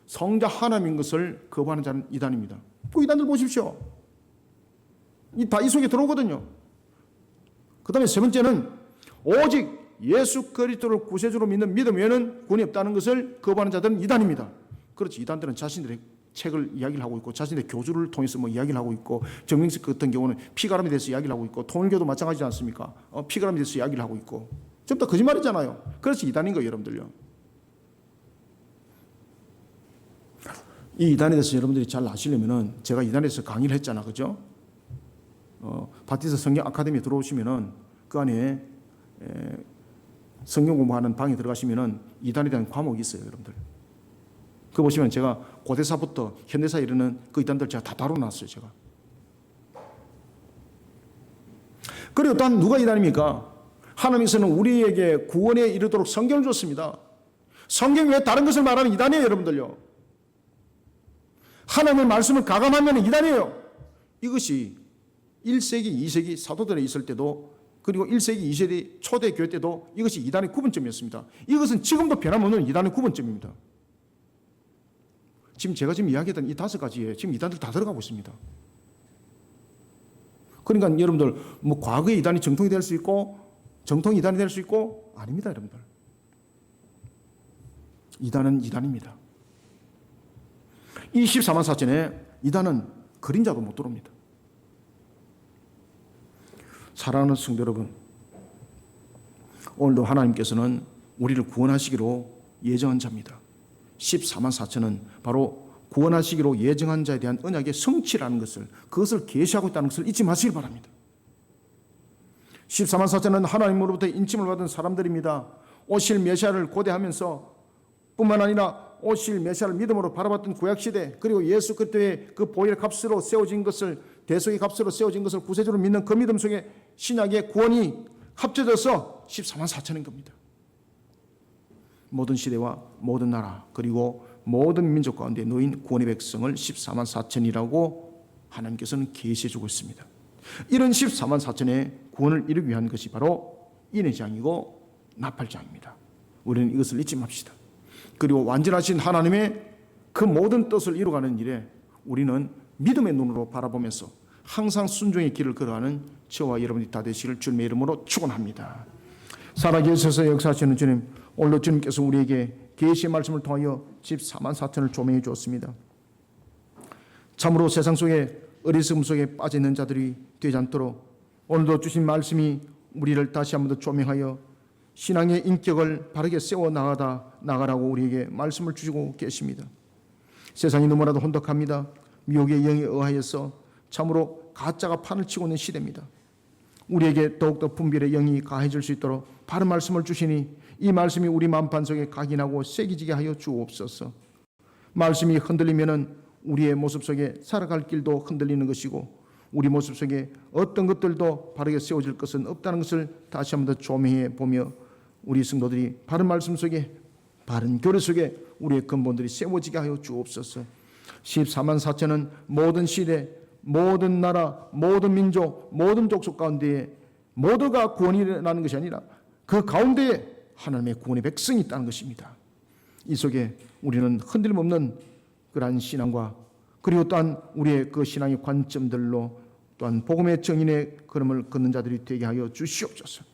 성자 하나님인 것을 거부하는 자는 이단입니다. 그 이단들 보십시오. 다 이 속에 들어오거든요. 그 다음에 세 번째는 오직 예수 그리스도를 구세주로 믿는 믿음 외에는 구원이 없다는 것을 거부하는 자들은 이단입니다. 그렇지, 이단들은 자신들의 책을 이야기를 하고 있고 자신의 교주를 통해서 이야기를 하고 있고 정명식 같은 경우는 피가람에 대해서 이야기를 하고 있고 통일교도 마찬가지지 않습니까? 피가람에 대해서 이야기를 하고 있고 전부 다 거짓말이잖아요. 그래서 이단인 거예요, 여러분들요. 이 이단에 대해서 여러분들이 잘 아시려면은 제가 이단에서 강의를 했잖아, 그죠? 바티스트 성경 아카데미에 들어오시면은 그 안에 성경 공부하는 방에 들어가시면은 이단에 대한 과목이 있어요, 여러분들. 그거 보시면 제가 고대사부터 현대사에 이르는 그 이단들 제가 다 다뤄놨어요, 제가. 그리고 또한 누가 이단입니까? 하나님께서는 우리에게 구원에 이르도록 성경을 줬습니다. 성경 외에 다른 것을 말하면 이단이에요, 여러분들요. 하나님의 말씀을 가감하면 이단이에요. 이것이 1세기, 2세기 사도들에 있을 때도 그리고 1세기, 2세기 초대교회 때도 이것이 이단의 구분점이었습니다. 이것은 지금도 변함없는 이단의 구분점입니다. 지금 제가 이야기했던 이 5가지에 지금 이단들 다 들어가고 있습니다. 그러니까 여러분들 과거의 이단이 정통이 될 수 있고 정통이 이단이 될 수 있고 아닙니다, 여러분들. 이단은 이단입니다. 이 14만 4천에 이단은 그림자도 못 들어옵니다. 사랑하는 성도 여러분, 오늘도 하나님께서는 우리를 구원하시기로 예정한 자입니다. 14만 4천은 바로 구원하시기로 예정한 자에 대한 언약의 성취라는 것을 그것을 계시하고 있다는 것을 잊지 마시길 바랍니다. 14만 4천은 하나님으로부터 인침을 받은 사람들입니다. 오실 메시아를 고대하면서 뿐만 아니라 오실 메시아를 믿음으로 바라봤던 구약시대 그리고 예수 그리스도의 그 보혈 값으로 세워진 것을 대속의 값으로 세워진 것을 구세주로 믿는 그 믿음 속에 신약의 구원이 합쳐져서 14만 4천인 겁니다. 모든 시대와 모든 나라 그리고 모든 민족 가운데 놓인 구원의 백성을 14만 4천이라고 하나님께서는 계시해주고 있습니다. 이런 14만 4천의 구원을 이루기 위한 것이 바로 인의 장이고 나팔장입니다. 우리는 이것을 잊지 맙시다. 그리고 완전하신 하나님의 그 모든 뜻을 이루어가는 일에 우리는 믿음의 눈으로 바라보면서 항상 순종의 길을 걸어가는 저와 여러분이 다 되시기를 주님의 이름으로 축원합니다. 살아계셔서 역사하시는 주님, 오늘도 주님께서 우리에게 계시의 말씀을 통하여 집 44,000을 조명해 주었습니다. 참으로 세상 속에 어리석음 속에 빠져 있는 자들이 되지 않도록 오늘도 주신 말씀이 우리를 다시 한 번 더 조명하여 신앙의 인격을 바르게 세워 나가라고 우리에게 말씀을 주시고 계십니다. 세상이 너무나도 혼덕합니다. 미혹의 영에 의하여서 참으로 가짜가 판을 치고 있는 시대입니다. 우리에게 더욱더 분별의 영이 가해질 수 있도록 바른 말씀을 주시니 이 말씀이 우리 마음판 속에 각인하고 새기지게 하여 주옵소서. 말씀이 흔들리면은 우리의 모습 속에 살아갈 길도 흔들리는 것이고 우리 모습 속에 어떤 것들도 바르게 세워질 것은 없다는 것을 다시 한 번 더 조명해 보며 우리 성도들이 바른 말씀 속에 바른 교리 속에 우리의 근본들이 세워지게 하여 주옵소서. 144,000은 모든 시대, 모든 나라, 모든 민족, 모든 족속 가운데에 모두가 구원이 일어나는 것이 아니라 그 가운데에 하나님의 구원의 백성이 있다는 것입니다. 이 속에 우리는 흔들림 없는 그러한 신앙과 그리고 또한 우리의 그 신앙의 관점들로 또한 복음의 정인의 걸음을 걷는 자들이 되게 하여 주시옵소서.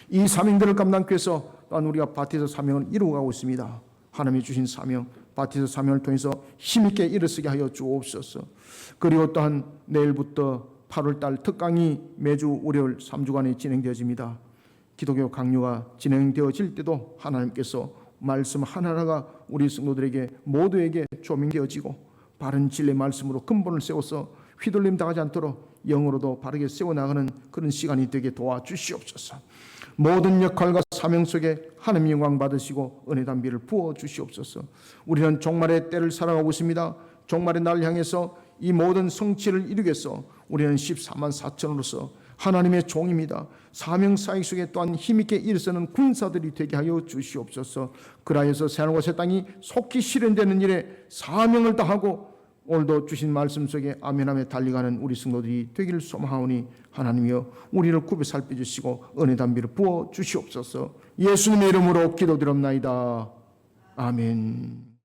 이 사명들을 감당하기 위해서 또한 우리가 바티스 사명을 이루어가고 있습니다. 하나님이 주신 사명, 바티스 사명을 통해서 힘있게 일어서게 하여 주옵소서. 그리고 또한 내일부터 8월달 특강이 매주 월요일 3주간에 진행되어집니다. 기독교 강요가 진행되어질 때도 하나님께서 말씀 하나하나가 우리 성도들에게 모두에게 조명되어지고 바른 진리의 말씀으로 근본을 세워서 휘둘림 당하지 않도록 영으로도 바르게 세워나가는 그런 시간이 되게 도와주시옵소서. 모든 역할과 사명 속에 하나님의 영광 받으시고 은혜 담비를 부어주시옵소서. 우리는 종말의 때를 살아가고 있습니다. 종말의 날을 향해서 이 모든 성취를 이루기 위해서 우리는 144,000으로서 하나님의 종입니다. 사명 사역 속에 또한 힘있게 일서는 군사들이 되게 하여 주시옵소서. 그라해서 새하늘과 새 땅이 속히 실현되는 일에 사명을 다하고 오늘도 주신 말씀 속에 아멘하며 달려가는 우리 성도들이 되기를 소망하오니 하나님이여 우리를 굽혀 살펴주시고 은혜 담비를 부어 주시옵소서. 예수님의 이름으로 기도드립나이다. 아멘.